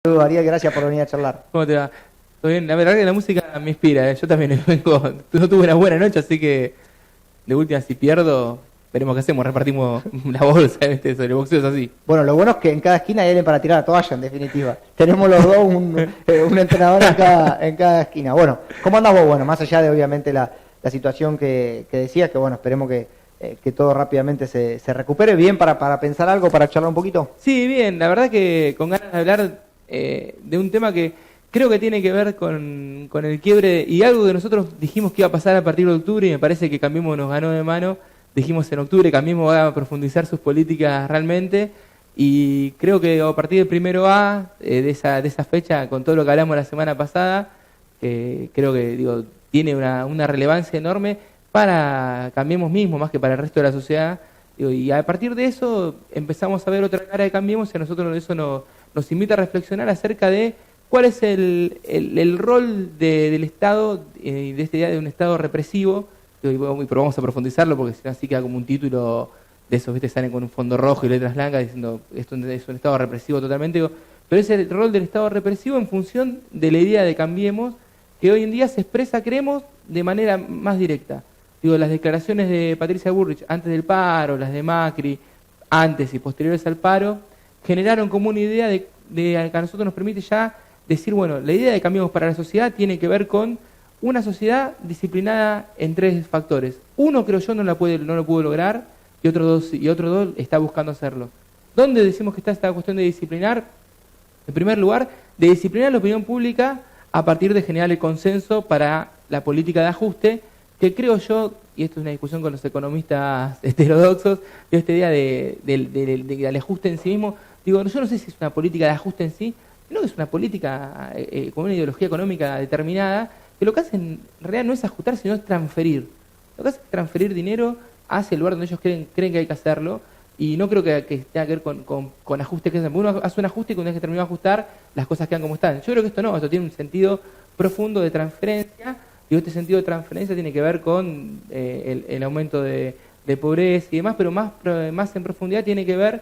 Saludos, Ariel, gracias por venir a charlar. ¿Cómo te va? ¿Todo bien? La verdad que la música me inspira, ¿eh? Yo también vengo, no tuve una buena noche, así que de última si pierdo, veremos qué hacemos, repartimos la bolsa, sobre el boxeo es así. Bueno, lo bueno es que en cada esquina hay alguien para tirar la toalla, en definitiva. Tenemos los dos un entrenador en cada esquina. Bueno, ¿cómo andás vos? Bueno, más allá de obviamente la situación que decías, que bueno, esperemos que todo rápidamente se recupere. ¿Bien para pensar algo, para charlar un poquito? Sí, bien, la verdad que con ganas de hablar de un tema que creo que tiene que ver con el quiebre y algo que nosotros dijimos que iba a pasar a partir de octubre y me parece que Cambiemos nos ganó de mano. Dijimos en octubre, Cambiemos va a profundizar sus políticas realmente y creo que a partir del 1 de esa fecha, con todo lo que hablamos la semana pasada, creo que tiene una relevancia enorme para Cambiemos mismo, más que para el resto de la sociedad. Y a partir de eso empezamos a ver otra cara de Cambiemos y a nosotros eso nos invita a reflexionar acerca de cuál es el rol del Estado y de esta idea de un Estado represivo. Pero vamos a profundizarlo porque si no así queda como un título de esos, ¿viste? Salen con un fondo rojo y letras blancas diciendo esto es un Estado represivo totalmente. Pero es el rol del Estado represivo en función de la idea de Cambiemos, que hoy en día se expresa, creemos, de manera más directa. Las declaraciones de Patricia Bullrich antes del paro, las de Macri, antes y posteriores al paro, generaron como una idea de que a nosotros nos permite ya decir, bueno, la idea de Cambiemos para la sociedad tiene que ver con una sociedad disciplinada en 3 factores. Uno, creo yo, no lo pudo lograr y otro dos está buscando hacerlo. ¿Dónde decimos que está esta cuestión de disciplinar? En primer lugar, de disciplinar la opinión pública a partir de generar el consenso para la política de ajuste, que creo yo, y esto es una discusión con los economistas heterodoxos, de esta idea del ajuste en sí mismo. Yo no sé si es una política de ajuste en sí, sino que es una política con una ideología económica determinada, que lo que hacen en realidad no es ajustar, sino es transferir. Lo que hace es transferir dinero hacia el lugar donde ellos creen que hay que hacerlo, y no creo que tenga que ver con ajustes que hacen. Uno hace un ajuste y cuando es que terminó de ajustar, las cosas quedan como están. Yo creo que esto no, esto tiene un sentido profundo de transferencia. Y este sentido de transferencia tiene que ver con el aumento de pobreza y demás, pero más en profundidad tiene que ver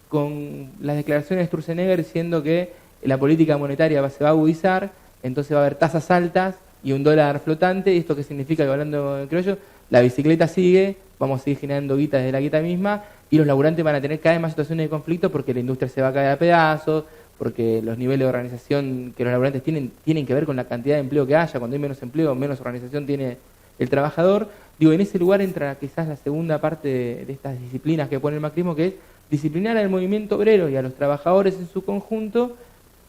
con las declaraciones de Sturzenegger diciendo que la política monetaria se va a agudizar, entonces va a haber tasas altas y un dólar flotante. ¿Y esto qué significa? Que hablando en criollo, la bicicleta sigue, vamos a seguir generando guita desde la guita misma y los laburantes van a tener cada vez más situaciones de conflicto porque la industria se va a caer a pedazos, porque los niveles de organización que los laburantes tienen que ver con la cantidad de empleo que haya. Cuando hay menos empleo, menos organización tiene el trabajador. En ese lugar entra quizás la segunda parte de estas disciplinas que pone el macrismo, que es disciplinar al movimiento obrero y a los trabajadores en su conjunto,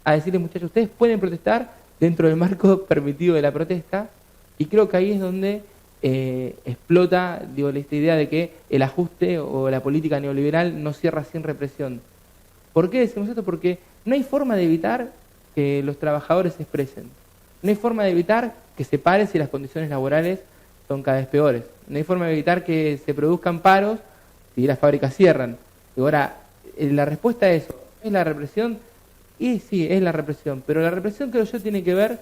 a decirles, muchachos, ustedes pueden protestar dentro del marco permitido de la protesta, y creo que ahí es donde explota esta idea de que el ajuste o la política neoliberal no cierra sin represión. ¿Por qué decimos esto? Porque no hay forma de evitar que los trabajadores se expresen. No hay forma de evitar que se pare si las condiciones laborales son cada vez peores. No hay forma de evitar que se produzcan paros si las fábricas cierran. Y ahora, la respuesta a eso, ¿es la represión? Y sí, es la represión. Pero la represión, creo yo, tiene que ver,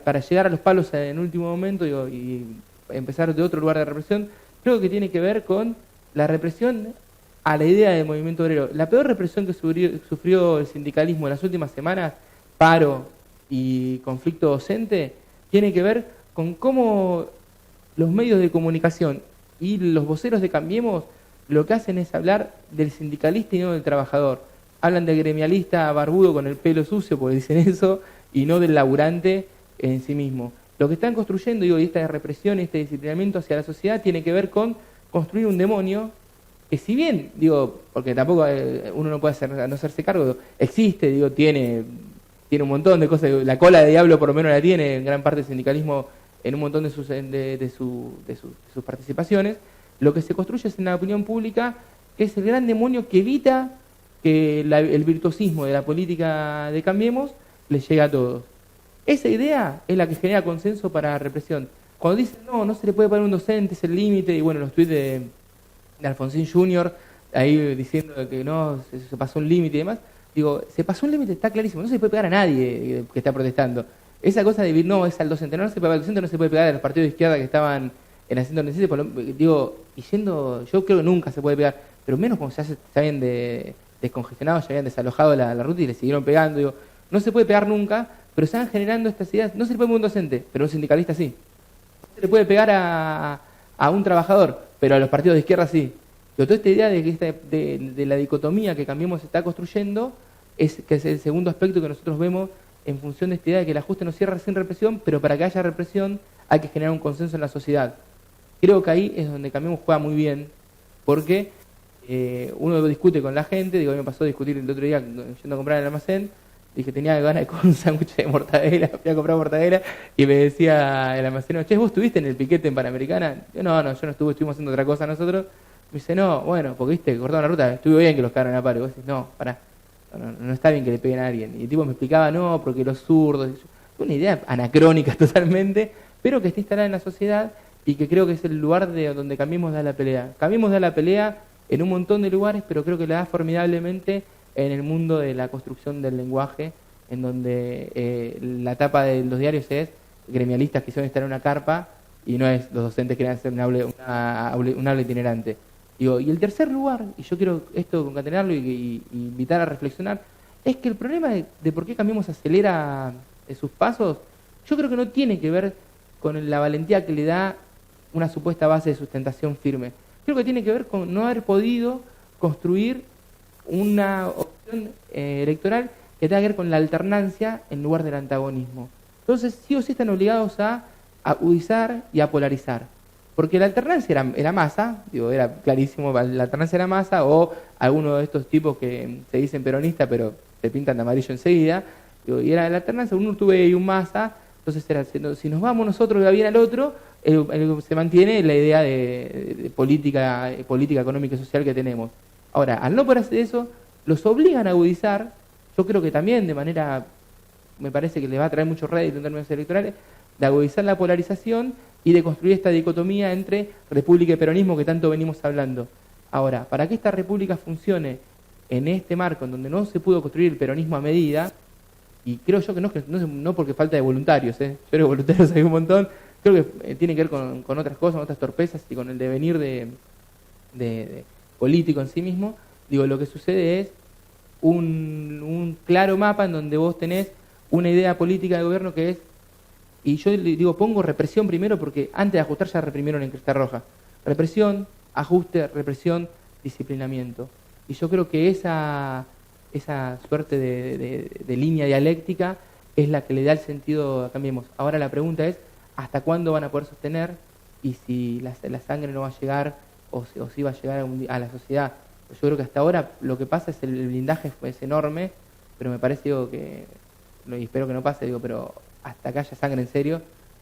para llegar a los palos en último momento y empezar de otro lugar de represión, creo que tiene que ver con la represión a la idea del movimiento obrero. La peor represión que sufrió el sindicalismo en las últimas semanas, paro y conflicto docente, tiene que ver con cómo los medios de comunicación y los voceros de Cambiemos lo que hacen es hablar del sindicalista y no del trabajador. Hablan del gremialista barbudo con el pelo sucio, porque dicen eso, y no del laburante en sí mismo. Lo que están construyendo, y esta represión, este disciplinamiento hacia la sociedad, tiene que ver con construir un demonio que, si bien, porque tampoco uno no puede no hacerse cargo, existe, tiene un montón de cosas, la cola de diablo por lo menos la tiene en gran parte del sindicalismo en un montón de sus participaciones. Lo que se construye es en la opinión pública, que es el gran demonio que evita que el virtuosismo de la política de Cambiemos les llegue a todos. Esa idea es la que genera consenso para la represión. Cuando dicen, no se le puede poner un docente, es el límite, y bueno, los tuits de Alfonsín Jr., ahí diciendo que no, se pasó un límite y demás, se pasó un límite, está clarísimo, no se le puede pegar a nadie que está protestando. Esa cosa de decir, no, es al docente, no se puede pegar al docente, no se puede pegar a los partidos de izquierda que estaban en la 197, yo creo que nunca se puede pegar, pero menos cuando se habían descongestionado, ya habían desalojado la ruta y le siguieron pegando, no se puede pegar nunca, pero se van generando estas ideas. No se le puede pegar a un docente, pero a un sindicalista sí. No se le puede pegar a un trabajador, pero a los partidos de izquierda sí. Pero toda esta idea de la dicotomía que Cambiemos se está construyendo que es el segundo aspecto que nosotros vemos en función de esta idea de que el ajuste no cierra sin represión, pero para que haya represión hay que generar un consenso en la sociedad. Creo que ahí es donde Cambiemos juega muy bien, porque uno discute con la gente. Digo, a mí me pasó a discutir el otro día yendo a comprar en el almacén, dije tenía ganas de comer un sándwich de mortadela, fui a comprar mortadela y me decía el almacenero, che, ¿vos estuviste en el piquete en Panamericana? Yo no estuve, estuvimos haciendo otra cosa nosotros. Me dice, no, bueno, porque viste, cortaron la ruta, estuvo bien que los cagaron a paro. Y vos decís, no, pará, no está bien que le peguen a alguien. Y el tipo me explicaba, no, porque los zurdos, una idea anacrónica totalmente, pero que está instalada en la sociedad y que creo que es el lugar de donde Cambiemos da la pelea. Cambiemos da la pelea en un montón de lugares, pero creo que la da formidablemente en el mundo de la construcción del lenguaje, en donde la tapa de los diarios es gremialistas que suelen estar en una carpa y no es los docentes que quieren hacer un aula itinerante. Digo, y el tercer lugar, y yo quiero esto concatenarlo y invitar a reflexionar, es que el problema de por qué Cambiemos acelera sus pasos, yo creo que no tiene que ver con la valentía que le da una supuesta base de sustentación firme. Creo que tiene que ver con no haber podido construir una opción electoral que tenga que ver con la alternancia en lugar del antagonismo. Entonces, sí o sí están obligados a agudizar y a polarizar. Porque la alternancia era Massa, digo, era clarísimo, la alternancia era Massa, o alguno de estos tipos que se dicen peronistas, pero se pintan de amarillo enseguida, digo, y era la alternancia, un Urtubey y un Massa. Entonces era, si nos vamos nosotros y va bien al otro, se mantiene la idea de política económica y social que tenemos. Ahora, al no poder hacer eso, los obligan a agudizar. Yo creo que también de manera, me parece que le va a traer mucho rédito en términos electorales, de agudizar la polarización y de construir esta dicotomía entre república y peronismo que tanto venimos hablando. Ahora, para que esta república funcione en este marco en donde no se pudo construir el peronismo a medida, y creo yo que no porque falta de voluntarios, yo creo que voluntarios hay un montón, creo que tiene que ver con otras cosas, con otras torpezas y con el devenir de político en sí mismo. Digo, lo que sucede es un claro mapa en donde vos tenés una idea política de gobierno que es, y yo digo, pongo represión primero porque antes de ajustar ya reprimieron en Cresta Roja. Represión, ajuste, represión, disciplinamiento. Y yo creo que esa suerte de línea dialéctica es la que le da el sentido a Cambiemos. Ahora la pregunta es, ¿hasta cuándo van a poder sostener? Y si la sangre no va a llegar o si va a llegar a la sociedad. Yo creo que hasta ahora lo que pasa es el blindaje es enorme, pero me parece que, y espero que no pase, pero hasta que haya sangre en serio,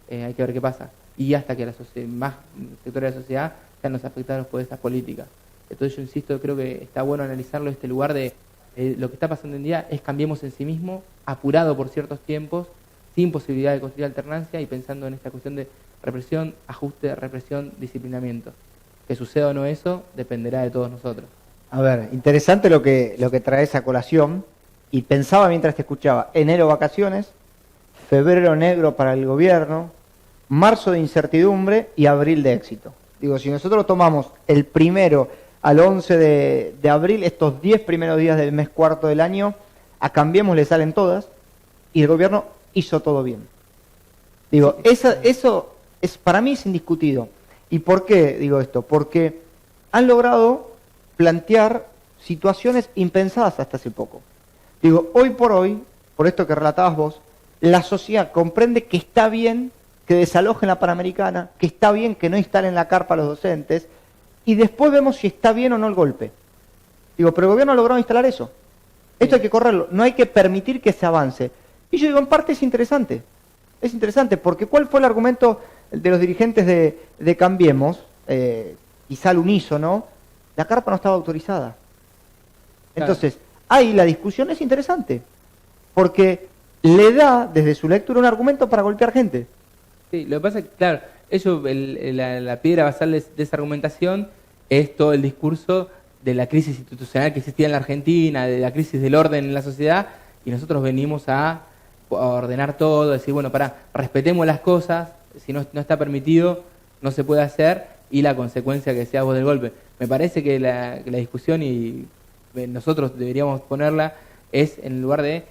hay que ver qué pasa. Y hasta que más sectores de la sociedad sean los afectados por estas políticas. Entonces yo insisto, creo que está bueno analizarlo este lugar de lo que está pasando en día es Cambiemos en sí mismo, apurado por ciertos tiempos, sin posibilidad de construir alternancia y pensando en esta cuestión de represión, ajuste, represión, disciplinamiento. Que suceda o no eso, dependerá de todos nosotros. A ver, interesante lo que trae esa colación, y pensaba mientras te escuchaba, enero vacaciones, febrero negro para el gobierno, marzo de incertidumbre y abril de éxito. Digo, si nosotros tomamos el 1 al 11 de abril, estos 10 primeros días del mes cuarto del año, a Cambiemos le salen todas, y el gobierno hizo todo bien. Digo, eso es, para mí es indiscutido. ¿Y por qué digo esto? Porque han logrado plantear situaciones impensadas hasta hace poco. Digo, hoy por esto que relatabas vos, la sociedad comprende que está bien que desalojen la Panamericana, que está bien que no instalen la carpa a los docentes, y después vemos si está bien o no el golpe. Digo, pero el gobierno ha logrado instalar eso. Esto hay que correrlo, no hay que permitir que se avance. Y yo digo, en parte es interesante porque ¿cuál fue el argumento de los dirigentes de Cambiemos? Quizá al unísono, la carpa no estaba autorizada. Entonces, ahí la discusión es interesante, porque le da, desde su lectura, un argumento para golpear gente. Sí, lo que pasa es que, claro, la piedra basal de esa argumentación es todo el discurso de la crisis institucional que existía en la Argentina, de la crisis del orden en la sociedad, y nosotros venimos a ordenar todo, decir, bueno, respetemos las cosas, si no está permitido, no se puede hacer, y la consecuencia que decías vos del golpe. Me parece que la discusión, y nosotros deberíamos ponerla, es en el lugar de,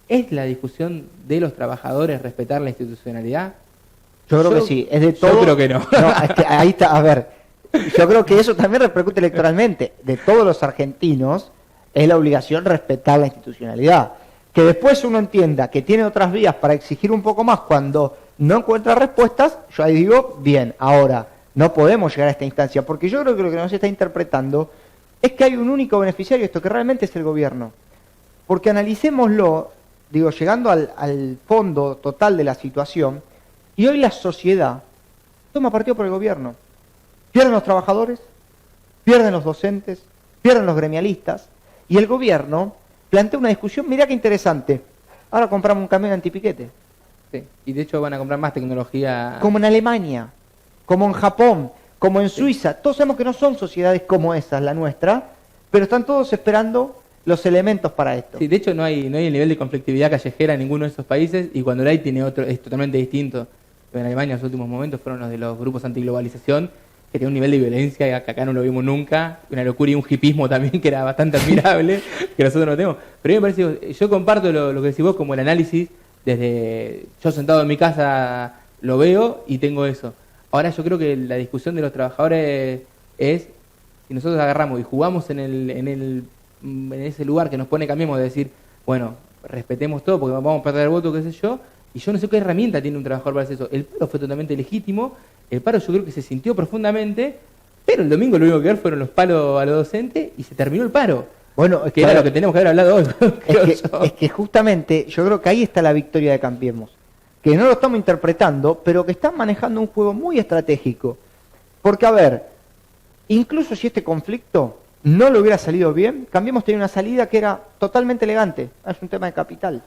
¿Es la discusión de los trabajadores respetar la institucionalidad? Yo creo que sí, es de todo. Yo creo que no. No, es que ahí está, a ver, yo creo que eso también repercute electoralmente. De todos los argentinos es la obligación respetar la institucionalidad. Que después uno entienda que tiene otras vías para exigir un poco más cuando no encuentra respuestas, yo ahí digo, bien, ahora no podemos llegar a esta instancia, porque yo creo que lo que nos está interpretando es que hay un único beneficiario, esto que realmente es el gobierno. Porque analicémoslo, digo, llegando al fondo total de la situación, y hoy la sociedad toma partido por el gobierno. Pierden los trabajadores, pierden los docentes, pierden los gremialistas, y el gobierno plantea una discusión, mirá qué interesante, ahora compramos un camión antipiquete. Sí, y de hecho van a comprar más tecnología. Como en Alemania, como en Japón, como en Suiza, todos sabemos que no son sociedades como esas, la nuestra, pero están todos esperando los elementos para esto. Sí, de hecho no hay el nivel de conflictividad callejera en ninguno de esos países, y cuando la hay tiene otro, es totalmente distinto. En Alemania los últimos momentos fueron los de los grupos antiglobalización, que tiene un nivel de violencia que acá no lo vimos nunca, una locura y un hipismo también que era bastante admirable, que nosotros no tenemos. Pero a mí me parece, yo comparto lo que decís vos como el análisis, desde yo sentado en mi casa lo veo y tengo eso. Ahora yo creo que la discusión de los trabajadores es, si nosotros agarramos y jugamos en ese lugar que nos pone Cambiemos, de decir, bueno, respetemos todo porque vamos a perder el voto, qué sé yo, y yo no sé qué herramienta tiene un trabajador para hacer eso. El paro fue totalmente legítimo, el paro yo creo que se sintió profundamente, pero el domingo lo único que ver fueron los palos a los docentes y se terminó el paro. Bueno, que era lo que tenemos que haber hablado hoy. Es que justamente yo creo que ahí está la victoria de Cambiemos, que no lo estamos interpretando, pero que están manejando un juego muy estratégico. Porque, a ver, incluso si este conflicto no le hubiera salido bien, Cambiemos tenía una salida que era totalmente elegante. Es un tema de capital.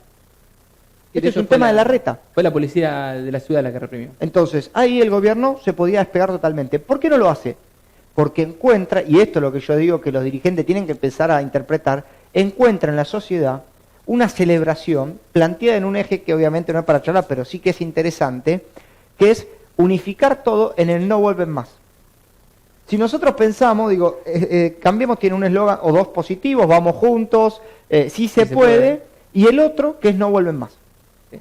Este es un tema de la reta. Fue la policía de la ciudad la que reprimió. Entonces, ahí el gobierno se podía despegar totalmente. ¿Por qué no lo hace? Porque encuentra, y esto es lo que yo digo que los dirigentes tienen que empezar a interpretar, encuentra en la sociedad una celebración planteada en un eje que obviamente no es para charlar, pero sí que es interesante, que es unificar todo en el no vuelven más. Si nosotros pensamos, digo, Cambiemos tiene un eslogan o dos positivos, vamos juntos, sí se puede, y el otro que es no vuelven más.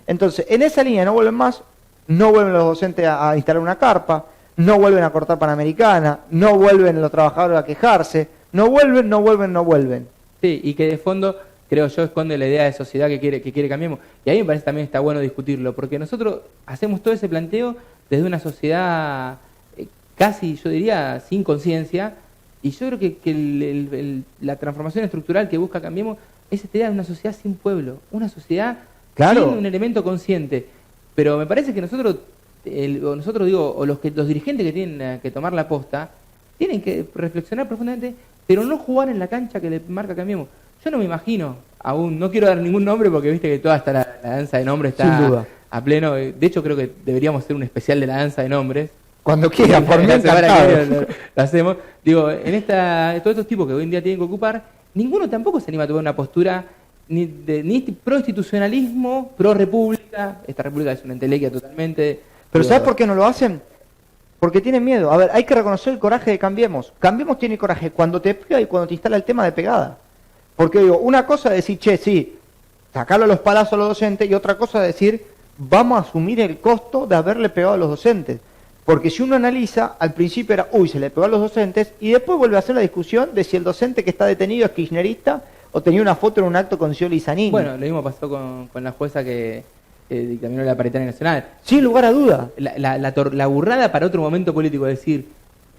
Entonces, en esa línea no vuelven más, no vuelven los docentes a instalar una carpa, no vuelven a cortar Panamericana, no vuelven los trabajadores a quejarse, no vuelven, no vuelven, no vuelven. Sí, y que de fondo, creo yo, esconde la idea de sociedad que quiere Cambiemos. Y ahí me parece también está bueno discutirlo, porque nosotros hacemos todo ese planteo desde una sociedad casi, yo diría, sin conciencia, y yo creo que la transformación estructural que busca Cambiemos es esta idea de una sociedad sin pueblo, una sociedad sin un elemento consciente. Pero me parece que nosotros digo, o los dirigentes que tienen que tomar la posta, tienen que reflexionar profundamente, pero no jugar en la cancha que le marca Cambiemos. Yo no me imagino, aún, no quiero dar ningún nombre porque viste que toda la danza de nombres está sin duda a pleno. De hecho creo que deberíamos hacer un especial de la danza de nombres. Cuando quieran, por mí encantado. Lo hacemos. Digo, todos estos tipos que hoy en día tienen que ocupar, ninguno tampoco se anima a tomar una postura ni pro institucionalismo, pro república. Esta república es una entelequia totalmente. Pero ¿sabes por qué no lo hacen? Porque tienen miedo. A ver, hay que reconocer el coraje de Cambiemos. Cambiemos tiene coraje cuando te pega y cuando te instala el tema de pegada. Porque digo, una cosa es decir, che, sí, sacarlo a los palazos a los docentes, y otra cosa es decir, vamos a asumir el costo de haberle pegado a los docentes. Porque si uno analiza, al principio era, uy, se le pegó a los docentes, y después vuelve a hacer la discusión de si el docente que está detenido es kirchnerista o tenía una foto en un acto con Scioli y Zanini. Bueno, lo mismo pasó con la jueza que dictaminó la paritaria nacional. Sin lugar a duda. La burrada para otro momento político, es decir,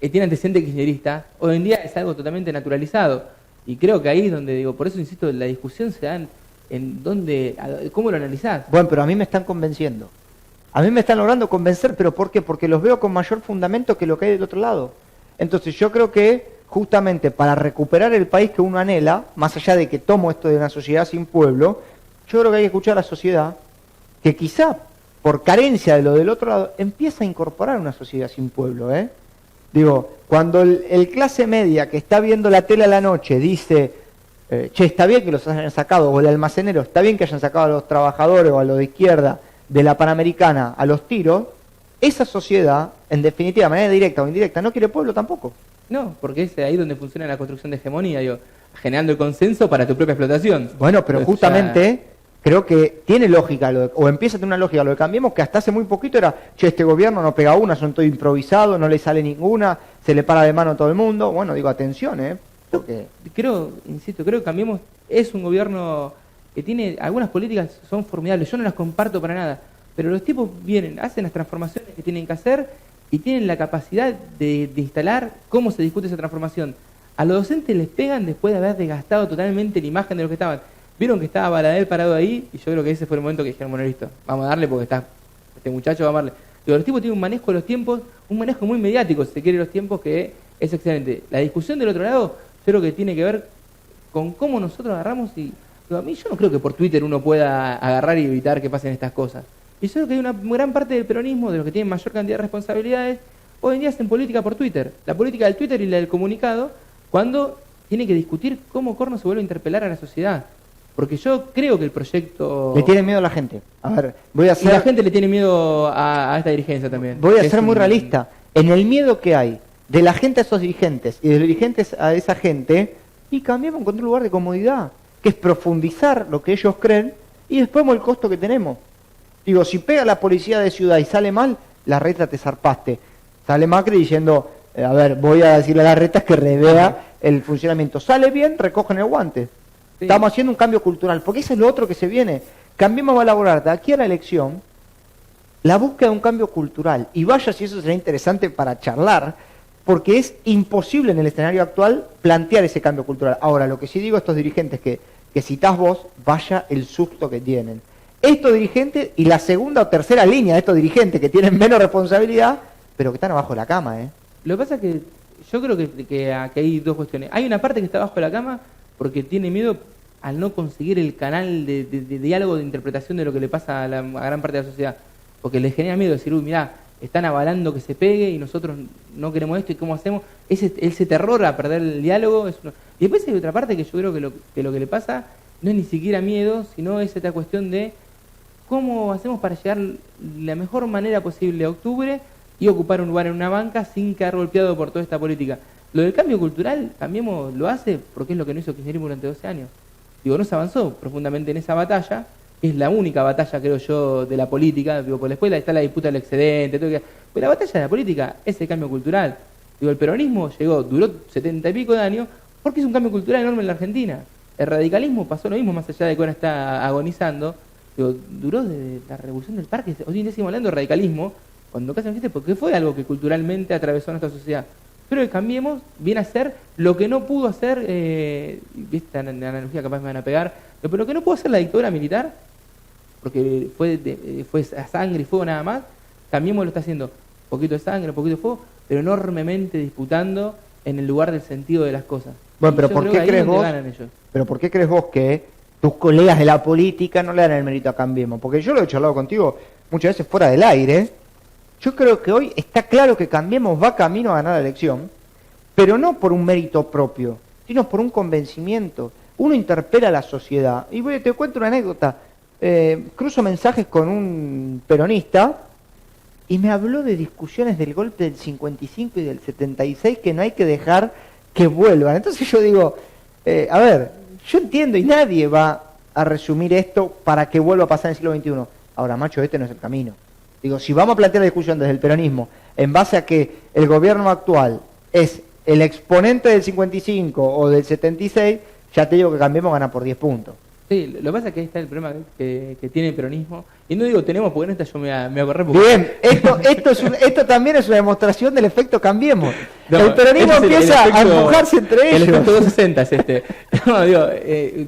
tiene antecedente kirchnerista, hoy en día es algo totalmente naturalizado. Y creo que ahí es donde, digo, por eso insisto, la discusión se da en dónde, cómo lo analizás. Bueno, pero a mí me están convenciendo. A mí me están logrando convencer, ¿pero por qué? Porque los veo con mayor fundamento que lo que hay del otro lado. Entonces yo creo que justamente para recuperar el país que uno anhela, más allá de que tomo esto de una sociedad sin pueblo, yo creo que hay que escuchar a la sociedad que quizá por carencia de lo del otro lado empieza a incorporar una sociedad sin pueblo. Digo, cuando el clase media que está viendo la tele a la noche dice, che, está bien que los hayan sacado, o el almacenero, está bien que hayan sacado a los trabajadores o a los de izquierda de la Panamericana a los tiros, esa sociedad, en definitiva, de manera directa o indirecta, no quiere pueblo tampoco. No, porque es ahí donde funciona la construcción de hegemonía, digo, generando el consenso para tu propia explotación. Bueno, pero Entonces, justamente creo que tiene lógica, o empieza a tener una lógica lo de Cambiemos, que hasta hace muy poquito era, che, este gobierno no pega una, son todo improvisados, no le sale ninguna, se le para de mano a todo el mundo. Bueno, digo, atención, porque... Creo que Cambiemos es un gobierno que tiene, algunas políticas son formidables, yo no las comparto para nada, pero los tipos vienen, hacen las transformaciones que tienen que hacer y tienen la capacidad de instalar cómo se discute esa transformación. A los docentes les pegan después de haber desgastado totalmente la imagen de lo que estaban. Vieron que estaba Baladel parado ahí y yo creo que ese fue el momento que dijeron, bueno, listo, vamos a darle porque está este muchacho, vamos a darle. Digo, los tipos tienen un manejo de los tiempos, un manejo muy mediático, si se quiere, los tiempos, que es excelente. La discusión del otro lado, yo creo que tiene que ver con cómo nosotros agarramos y... Digo, a mí yo no creo que por Twitter uno pueda agarrar y evitar que pasen estas cosas. Y yo creo que hay una gran parte del peronismo, de los que tienen mayor cantidad de responsabilidades, hoy en día hacen política por Twitter. La política del Twitter y la del comunicado, cuando tiene que discutir cómo corno se vuelve a interpelar a la sociedad. Porque yo creo que el proyecto... Le tiene miedo a la gente. A ver, voy a hacer... Y la gente le tiene miedo a esta dirigencia también. Voy a ser muy realista. En el miedo que hay de la gente a esos dirigentes y de los dirigentes a esa gente, y Cambiemos encontró un lugar de comodidad, que es profundizar lo que ellos creen y después vemos el costo que tenemos. Digo, si pega la policía de ciudad y sale mal, la reta te zarpaste. Sale Macri diciendo, a ver, voy a decirle a la reta que revea el funcionamiento. Sale bien, recogen el guante. Sí. Estamos haciendo un cambio cultural, porque eso es lo otro que se viene. Cambiemos va a elaborar de aquí a la elección la búsqueda de un cambio cultural. Y vaya si eso será interesante para charlar, porque es imposible en el escenario actual plantear ese cambio cultural. Ahora, lo que sí digo a estos dirigentes que citás vos, vaya el susto que tienen. Estos dirigentes y la segunda o tercera línea de estos dirigentes que tienen menos responsabilidad, pero que están abajo de la cama, Lo que pasa es que yo creo que hay dos cuestiones. Hay una parte que está abajo de la cama porque tiene miedo al no conseguir el canal de diálogo, de interpretación de lo que le pasa a gran parte de la sociedad. Porque les genera miedo decir, uy, mirá, están avalando que se pegue y nosotros no queremos esto, ¿y cómo hacemos? Ese terror a perder el diálogo. Y después hay otra parte que yo creo que lo que le pasa no es ni siquiera miedo, sino es esta cuestión de cómo hacemos para llegar la mejor manera posible a octubre y ocupar un lugar en una banca sin quedar golpeado por toda esta política. Lo del cambio cultural, Cambiemos lo hace porque es lo que no hizo Kirchnerismo durante 12 años. Digo, no se avanzó profundamente en esa batalla, es la única batalla, creo yo, de la política. Digo, por la escuela está la disputa del excedente, todo pero la batalla de la política es el cambio cultural. Digo, el peronismo duró 70 y pico de años porque es un cambio cultural enorme en la Argentina. El radicalismo pasó lo mismo, más allá de que ahora está agonizando. Digo, duró desde la revolución del parque. Hoy en día seguimos hablando de radicalismo, cuando casi no existe, porque fue algo que culturalmente atravesó nuestra sociedad. Pero el Cambiemos viene a hacer lo que no pudo hacer, esta analogía capaz me van a pegar, pero lo que no pudo hacer la dictadura militar, porque fue a sangre y fuego nada más. Cambiemos lo está haciendo, poquito de sangre, poquito de fuego, pero enormemente disputando en el lugar del sentido de las cosas. Bueno, pero ¿por qué crees vos? Pero ¿por qué crees vos que tus colegas de la política no le dan el mérito a Cambiemos? Porque yo lo he charlado contigo muchas veces fuera del aire. Yo creo que hoy está claro que Cambiemos va camino a ganar la elección, pero no por un mérito propio, sino por un convencimiento. Uno interpela a la sociedad. Y te cuento una anécdota. Cruzo mensajes con un peronista y me habló de discusiones del golpe del 55 y del 76 que no hay que dejar que vuelvan. Entonces yo digo, a ver, yo entiendo y nadie va a resumir esto para que vuelva a pasar en el siglo XXI. Ahora, macho, este no es el camino. Digo, si vamos a plantear la discusión desde el peronismo en base a que el gobierno actual es el exponente del 55 o del 76, ya te digo que Cambiemos gana por 10 puntos. Sí, lo que pasa es que ahí está el problema que tiene el peronismo. Y no digo tenemos, porque en esta yo me agarré. Bien, esto también es una demostración del efecto Cambiemos. No, el peronismo empieza a empujarse entre ellos. El efecto 260 es este. No, digo,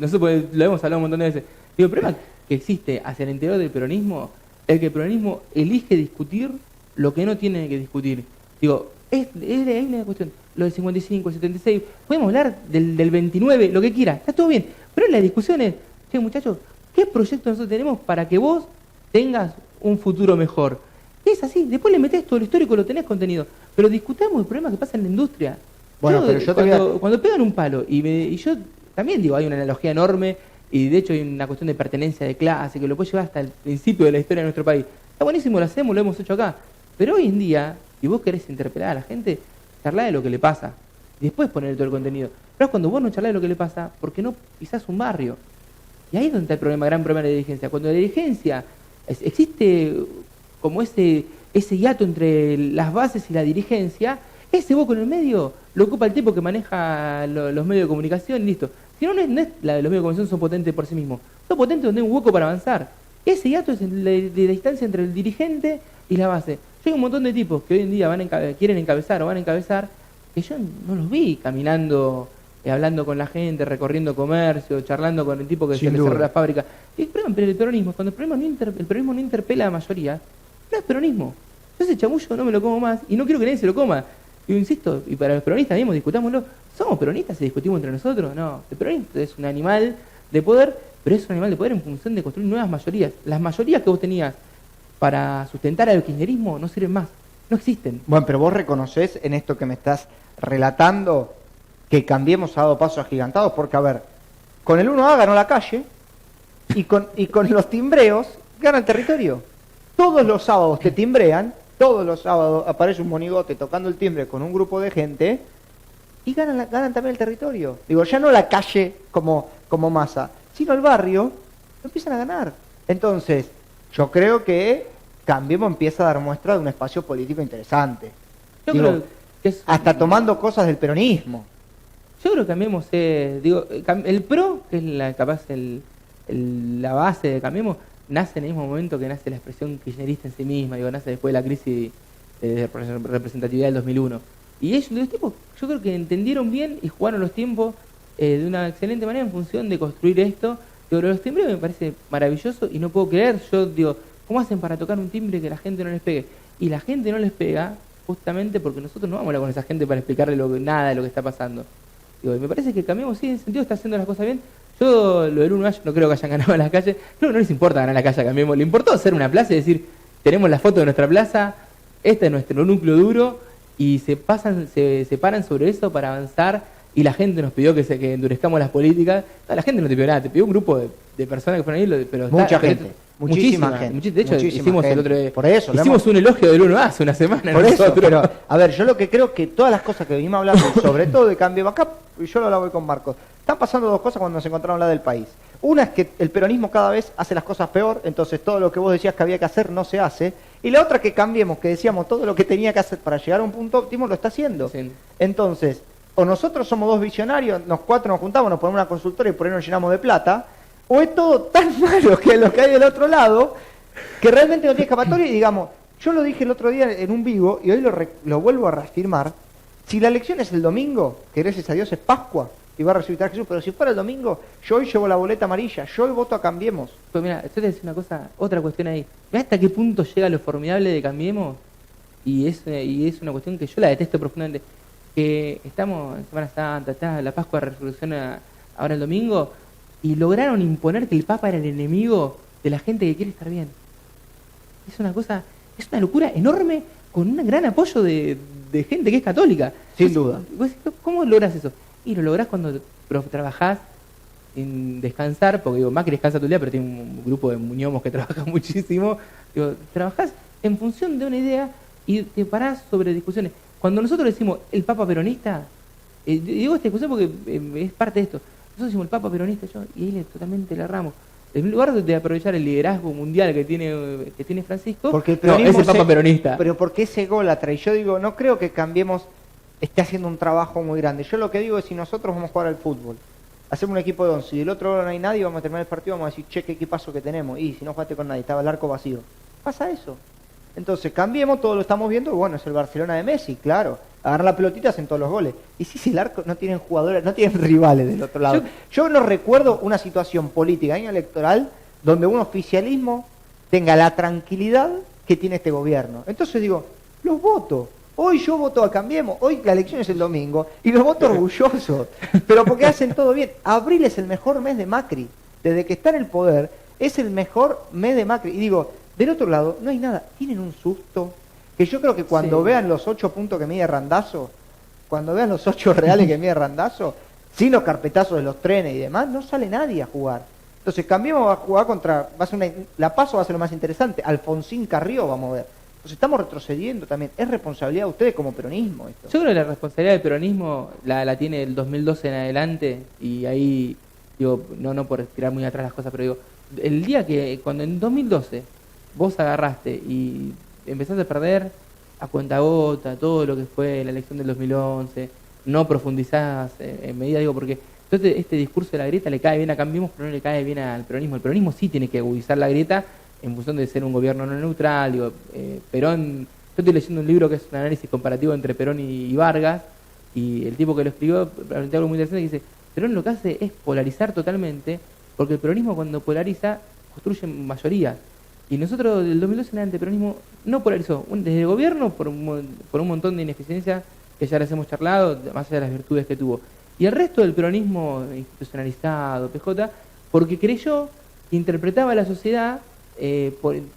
nosotros lo hemos hablado un montón de veces. Digo, el problema que existe hacia el interior del peronismo es que el peronismo elige discutir lo que no tiene que discutir. Digo, hay una cuestión, lo del 55, el 76, podemos hablar del 29, lo que quiera, está todo bien. Pero la discusión es, che, muchachos, ¿qué proyecto nosotros tenemos para que vos tengas un futuro mejor? Es así, después le metés todo lo histórico, lo tenés contenido, pero discutamos el problema que pasa en la industria. Bueno, pero yo cuando pegan un palo, y yo también digo, hay una analogía enorme, y de hecho hay una cuestión de pertenencia de clase, que lo puede llevar hasta el principio de la historia de nuestro país. Está buenísimo, lo hacemos, lo hemos hecho acá. Pero hoy en día, si vos querés interpelar a la gente, charlá de lo que le pasa, y después poner todo el contenido. Pero es cuando vos no charlás de lo que le pasa, porque no pisás un barrio. Y ahí es donde está el problema, gran problema de la dirigencia. Cuando la dirigencia existe como ese hiato entre las bases y la dirigencia, ese hueco en el medio lo ocupa el tipo que maneja los medios de comunicación y listo. Si no, los medios de comunicación son potentes por sí mismos, son potentes donde hay un hueco para avanzar. Ese hiato es la distancia entre el dirigente y la base. Yo hay un montón de tipos que hoy en día quieren encabezar o van a encabezar, que yo no los vi caminando, hablando con la gente, recorriendo comercio, charlando con el tipo que se le cerró la fábrica. Y el peronismo, cuando el peronismo no interpela a la mayoría, no es peronismo. Yo ese chamullo no me lo como más y no quiero que nadie se lo coma. Y insisto, y para los peronistas mismos, discutámoslo, ¿somos peronistas y discutimos entre nosotros? No, el peronismo es un animal de poder, pero es un animal de poder en función de construir nuevas mayorías. Las mayorías que vos tenías para sustentar al kirchnerismo no sirven más, no existen. Bueno, pero vos reconocés en esto que me estás relatando que Cambiemos ha dado pasos agigantados, porque a ver, con el 1A ganó la calle y con los timbreos gana el territorio. Todos los sábados te timbrean, todos los sábados aparece un monigote tocando el timbre con un grupo de gente y ganan también el territorio. Digo, ya no la calle como masa, sino el barrio, lo empiezan a ganar. Entonces, yo creo que Cambiemos empieza a dar muestra de un espacio político interesante. Yo Digo, creo que hasta tomando cosas del peronismo. Yo creo que Cambiemos, el PRO, que es capaz la base de Cambiemos, nace en el mismo momento que nace la expresión kirchnerista en sí misma, nace después de la crisis de representatividad del 2001. Y ellos, los tipos, yo creo que entendieron bien y jugaron los tiempos de una excelente manera en función de construir esto. Los timbres me parece maravilloso y no puedo creer, ¿cómo hacen para tocar un timbre que la gente no les pegue? Y la gente no les pega justamente porque nosotros no vamos a hablar con esa gente para explicarle nada de lo que está pasando. Y me parece que Cambiemos, sí, en ese sentido está haciendo las cosas bien. Yo, lo del 1A, no creo que hayan ganado en las calles. Creo que no les importa ganar la calle a Cambiemos. Le importó hacer una plaza y decir, tenemos la foto de nuestra plaza, este es nuestro núcleo duro, y se paran sobre eso para avanzar, y la gente nos pidió que endurezcamos las políticas. No, la gente no te pidió nada, te pidió un grupo de personas que fueron ahí, pero muchísima gente. De hecho, hicimos gente. El otro día, por eso, hicimos un elogio del 1A hace una semana. Por eso, pero, a ver, yo lo que creo que todas las cosas que venimos hablando, sobre todo de Cambiemos acá, y yo lo hablaba hoy con Marcos, están pasando dos cosas cuando nos encontramos la del país. Una es que el peronismo cada vez hace las cosas peor, entonces todo lo que vos decías que había que hacer no se hace. Y la otra que Cambiemos, que decíamos todo lo que tenía que hacer para llegar a un punto óptimo, lo está haciendo. Sí. Entonces, o nosotros somos dos visionarios, cuatro nos juntamos, nos ponemos una consultora y por ahí nos llenamos de plata, o es todo tan malo que lo que hay del otro lado, que realmente no tiene escapatoria. Y digamos, yo lo dije el otro día en un vivo, y hoy lo vuelvo a reafirmar, si la elección es el domingo, que gracias a Dios es Pascua, y va a resucitar a Jesús, pero si fuera el domingo, yo hoy llevo la boleta amarilla, yo hoy voto a Cambiemos. Pues mira, yo te decía una cosa, otra cuestión ahí. Mira hasta qué punto llega lo formidable de Cambiemos, y es una cuestión que yo la detesto profundamente. Que estamos en Semana Santa, está la Pascua de Resurrección ahora el domingo, y lograron imponer que el Papa era el enemigo de la gente que quiere estar bien. Es una cosa, es una locura enorme, con un gran apoyo de gente que es católica. Sin duda. ¿Cómo logras eso? Y lo lográs cuando trabajás sin descansar, porque Macri descansa todo el día, pero tiene un grupo de muñomos que trabajan muchísimo. Trabajás en función de una idea y te parás sobre discusiones. Cuando nosotros decimos el Papa peronista, digo esta discusión porque es parte de esto. Nosotros decimos el Papa peronista, y ahí totalmente le erramos. En lugar de aprovechar el liderazgo mundial que tiene Francisco, porque el es el Papa peronista. Pero porque es ególatra, y yo digo, no creo que Cambiemos esté haciendo un trabajo muy grande. Yo lo que digo es, si nosotros vamos a jugar al fútbol, hacemos un equipo de 11, y del otro lado no hay nadie, vamos a terminar el partido, vamos a decir, che, qué equipazo que tenemos, y si no jugaste con nadie, estaba el arco vacío. Pasa eso. Entonces, Cambiemos, todo lo estamos viendo, bueno, es el Barcelona de Messi, claro. Agarran la pelotita, hacen todos los goles. Y si el arco no tienen jugadores, no tienen rivales del otro lado. Yo no recuerdo una situación política, año electoral, donde un oficialismo tenga la tranquilidad que tiene este gobierno. Entonces digo, los voto. Hoy yo voto a Cambiemos, hoy la elección es el domingo, y los voto orgullosos. Pero porque hacen todo bien. Abril es el mejor mes de Macri. Desde que está en el poder, es el mejor mes de Macri. Y digo, del otro lado, no hay nada. Tienen un susto que yo creo que cuando vean los 8 puntos que mide Randazzo, cuando vean los 8 reales que mide Randazzo, sin los carpetazos de los trenes y demás, no sale nadie a jugar. Entonces Cambiemos va a jugar contra, la PASO va a ser lo más interesante, Alfonsín Carrió vamos a ver. Entonces estamos retrocediendo también, es responsabilidad de ustedes como peronismo esto. Yo creo que la responsabilidad del peronismo la tiene el 2012 en adelante, y ahí digo, no por tirar muy atrás las cosas, pero digo, el día que, cuando en 2012 vos agarraste y empezaste a perder a cuentagota todo lo que fue la elección del 2011, no profundizás en medida, digo, porque entonces este discurso de la grieta le cae bien a Cambiemos, pero no le cae bien al peronismo. El peronismo sí tiene que agudizar la grieta en función de ser un gobierno no neutral, digo, Perón, yo estoy leyendo un libro que es un análisis comparativo entre Perón y Vargas, y el tipo que lo escribió plantea algo muy interesante, que dice, Perón lo que hace es polarizar totalmente, porque el peronismo cuando polariza construye mayorías. Y nosotros del 2012 en adelante el peronismo no polarizó, desde el gobierno por un montón de ineficiencias que ya les hemos charlado, más allá de las virtudes que tuvo. Y el resto del peronismo institucionalizado, PJ, porque creyó que interpretaba a la sociedad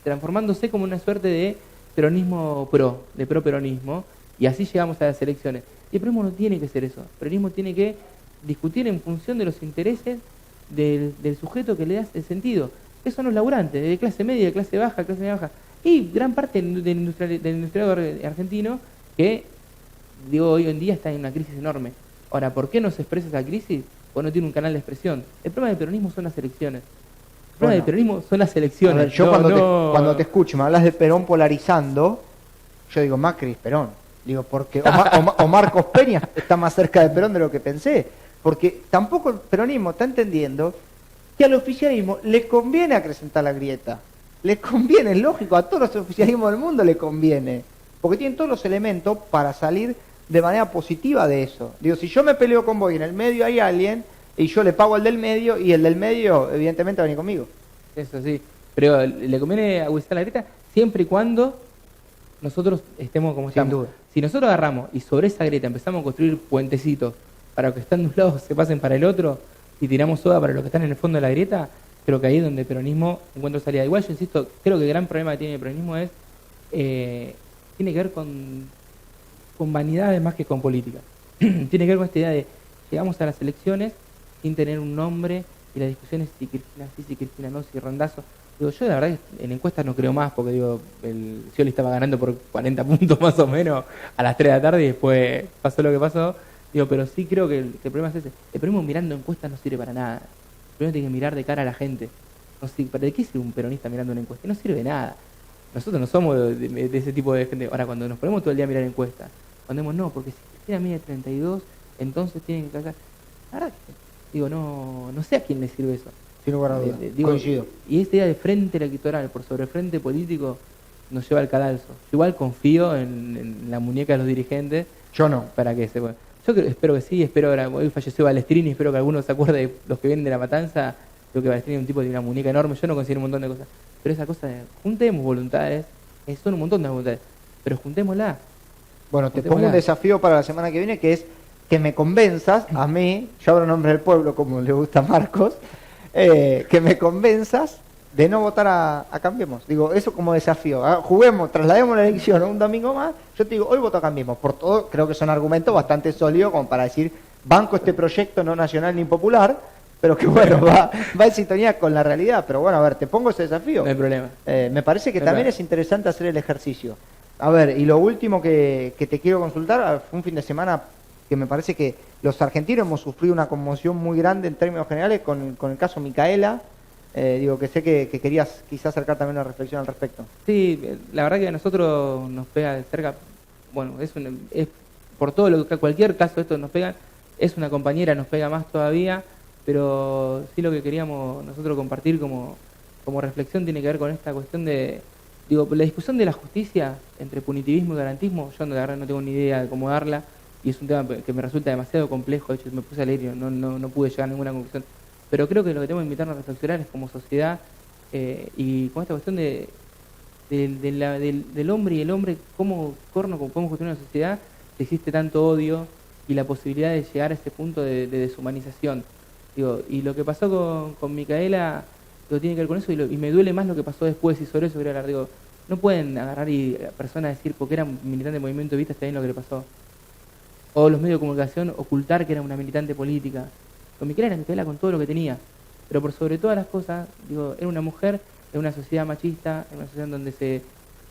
transformándose como una suerte de peronismo de pro-peronismo, y así llegamos a las elecciones. Y el peronismo no tiene que ser eso, el peronismo tiene que discutir en función de los intereses del sujeto que le das el sentido. Eso son los laburantes, de clase media, de clase baja, clase media baja. Y gran parte del industrial argentino que, digo, hoy en día está en una crisis enorme. Ahora, ¿por qué no se expresa esa crisis? Porque no tiene un canal de expresión. El problema del peronismo son las elecciones. El problema del peronismo son las elecciones. A ver, yo cuando te escucho, me hablas de Perón polarizando, yo digo Macri es Perón. Digo, porque o Marcos Peña está más cerca de Perón de lo que pensé. Porque tampoco el peronismo está entendiendo que al oficialismo le conviene acrecentar la grieta. Le conviene, es lógico, a todos los oficialismos del mundo le conviene. Porque tienen todos los elementos para salir de manera positiva de eso. Digo, si yo me peleo con vos y en el medio hay alguien, y yo le pago al del medio, y el del medio evidentemente va a venir conmigo. Eso sí, pero le conviene agudizar la grieta siempre y cuando nosotros estemos como estamos. Sin duda. Si nosotros agarramos y sobre esa grieta empezamos a construir puentecitos para los que están de un lado se pasen para el otro, y tiramos soda para los que están en el fondo de la grieta, creo que ahí es donde el peronismo encuentra salida. Igual yo insisto, creo que el gran problema que tiene el peronismo es tiene que ver con vanidades más que con política. Tiene que ver con esta idea de llegamos a las elecciones sin tener un nombre, y las discusiones si Cristina sí, si Cristina no, si Randazzo. Digo, yo la verdad que en encuestas no creo más, porque digo, el Scioli estaba ganando por 40 puntos más o menos a las 3 de la tarde y después pasó lo que pasó. Digo, pero sí creo que el problema es ese. El peronismo mirando encuestas no sirve para nada. El peronismo tiene que mirar de cara a la gente. No sirve, ¿de qué sirve un peronista mirando una encuesta? No sirve de nada. Nosotros no somos de ese tipo de gente. Ahora, cuando nos ponemos todo el día a mirar encuestas, cuando decimos, no, porque si Cristina mide 32, entonces tienen que sacar. La verdad que, digo, no sé a quién le sirve eso. Sin lugar a dudas, coincido. Y esta idea de frente electoral por sobre frente político nos lleva al cadalso. Yo igual confío en la muñeca de los dirigentes. Yo no. Para que se pueda. Yo espero que sí, hoy falleció Balestrini, espero que algunos se acuerde de los que vienen de La Matanza. Creo que Balestrini es un tipo de una muñeca enorme, yo no considero un montón de cosas. Pero esa cosa de juntemos voluntades, son un montón de voluntades, pero juntémosla. Bueno, te pongo un desafío para la semana que viene, que es que me convenzas, a mí, yo hablo en nombre del pueblo, como le gusta a Marcos, que me convenzas de no votar a Cambiemos. Digo, eso como desafío. Juguemos, traslademos la elección un domingo más. Yo te digo, hoy voto a Cambiemos. Por todo, creo que son argumentos bastante sólidos como para decir, banco este proyecto no nacional ni popular, pero que bueno, va en sintonía con la realidad. Pero bueno, a ver, te pongo ese desafío. No hay problema. Me parece que también es interesante hacer el ejercicio. A ver, y lo último que te quiero consultar, fue un fin de semana que me parece que los argentinos hemos sufrido una conmoción muy grande en términos generales con el caso Micaela. Digo, que sé que querías quizás acercar también una reflexión al respecto. Sí, la verdad que a nosotros nos pega de cerca, bueno, es por todo lo que cualquier caso de esto nos pega, es una compañera, nos pega más todavía, pero sí lo que queríamos nosotros compartir como reflexión tiene que ver con esta cuestión de, digo, la discusión de la justicia entre punitivismo y garantismo, yo la verdad no tengo ni idea de cómo darla, y es un tema que me resulta demasiado complejo. De hecho me puse a leer y no pude llegar a ninguna conclusión, pero creo que lo que tenemos que invitarnos a reflexionar es como sociedad, y con esta cuestión del hombre y el hombre, cómo construir una sociedad si existe tanto odio y la posibilidad de llegar a ese punto de deshumanización. Digo, y lo que pasó con Micaela tiene que ver con eso, y me duele más lo que pasó después, y sobre eso quería hablar. Digo, no pueden agarrar y a personas decir porque era militante del movimiento Evita está bien lo que le pasó, o los medios de comunicación ocultar que era una militante política. Con Micaela era Micaela con todo lo que tenía, pero por sobre todas las cosas, digo, era una mujer en una sociedad machista, en una sociedad en donde se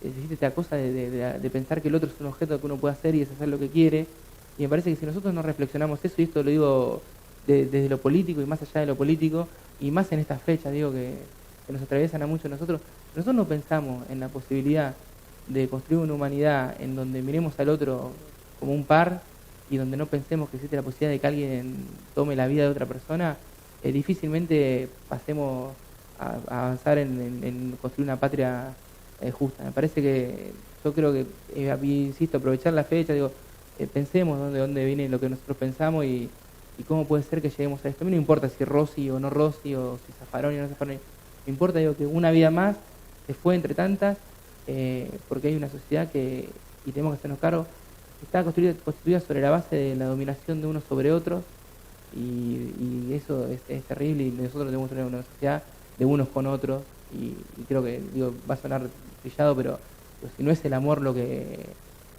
existe esta cosa de pensar que el otro es un objeto que uno puede hacer y es hacer lo que quiere. Y me parece que si nosotros no reflexionamos eso, y esto lo digo desde lo político y más allá de lo político, y más en estas fechas, digo, que nos atraviesan a muchos de nosotros. Nosotros no pensamos en la posibilidad de construir una humanidad en donde miremos al otro como un par y donde no pensemos que existe la posibilidad de que alguien tome la vida de otra persona. Difícilmente pasemos a avanzar en construir una patria justa. Me parece que, yo creo que, insisto, aprovechar la fecha, digo, pensemos de dónde viene lo que nosotros pensamos y cómo puede ser que lleguemos a esto. A mí no importa si Rossi o no Rossi, o si Zaffaroni o no Zaffaroni. Me importa, digo, que una vida más se fue entre tantas, porque hay una sociedad y tenemos que hacernos cargo, que está constituida sobre la base de la dominación de unos sobre otros, y eso es terrible, y nosotros debemos tener una sociedad de unos con otros, y creo que, digo, va a sonar trillado, pero si no es el amor lo que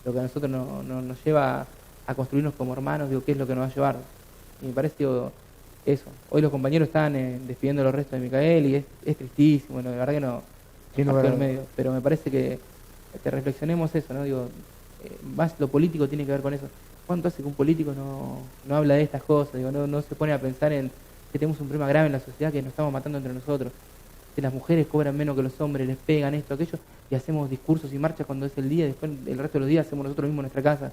a nosotros nos lleva a construirnos como hermanos, digo, ¿qué es lo que nos va a llevar? Y me parece, digo, eso. Hoy los compañeros están despidiendo los restos de Micael y es tristísimo, bueno, la verdad que no el medio, pero me parece que reflexionemos eso, ¿no? Digo, más lo político tiene que ver con eso. ¿Cuánto hace que un político no habla de estas cosas? Digo, no se pone a pensar en que tenemos un problema grave en la sociedad, que nos estamos matando entre nosotros, que las mujeres cobran menos que los hombres, les pegan esto, aquello, y hacemos discursos y marchas cuando es el día, y después el resto de los días hacemos nosotros mismos en nuestra casa.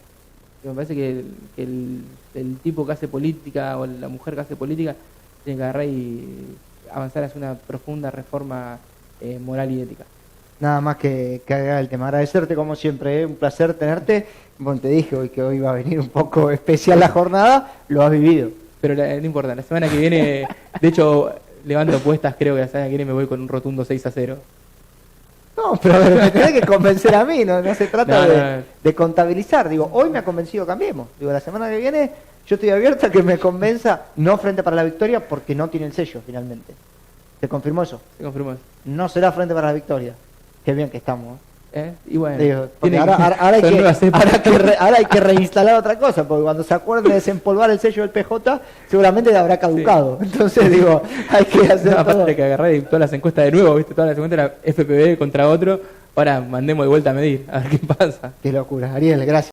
Me parece que el tipo que hace política o la mujer que hace política tiene que agarrar y avanzar hacia una profunda reforma moral y ética. Nada más que agregar el tema. Agradecerte como siempre, un placer tenerte. Bueno, te dije hoy que hoy va a venir un poco especial la jornada, lo has vivido. Pero no importa, la semana que viene, de hecho, levanto apuestas, creo que la semana que viene me voy con un rotundo 6-0. No, pero me tenés que convencer a mí, no se trata de contabilizar. Digo, hoy me ha convencido Cambiemos. Digo, la semana que viene yo estoy abierto a que me convenza, no Frente para la Victoria, porque no tiene el sello finalmente. ¿Se confirmó eso? Se confirmó eso. No será Frente para la Victoria. Qué bien que estamos. Y bueno, digo, ahora hay que reinstalar otra cosa, porque cuando se acuerde de desempolvar el sello del PJ, seguramente habrá caducado. Sí. Entonces, digo, hay que hacer todo. Aparte que agarrar y todas las encuestas de nuevo, ¿viste? Todas las encuestas era FPV contra otro. Ahora mandemos de vuelta a medir, a ver qué pasa. Qué locura. Ariel, gracias.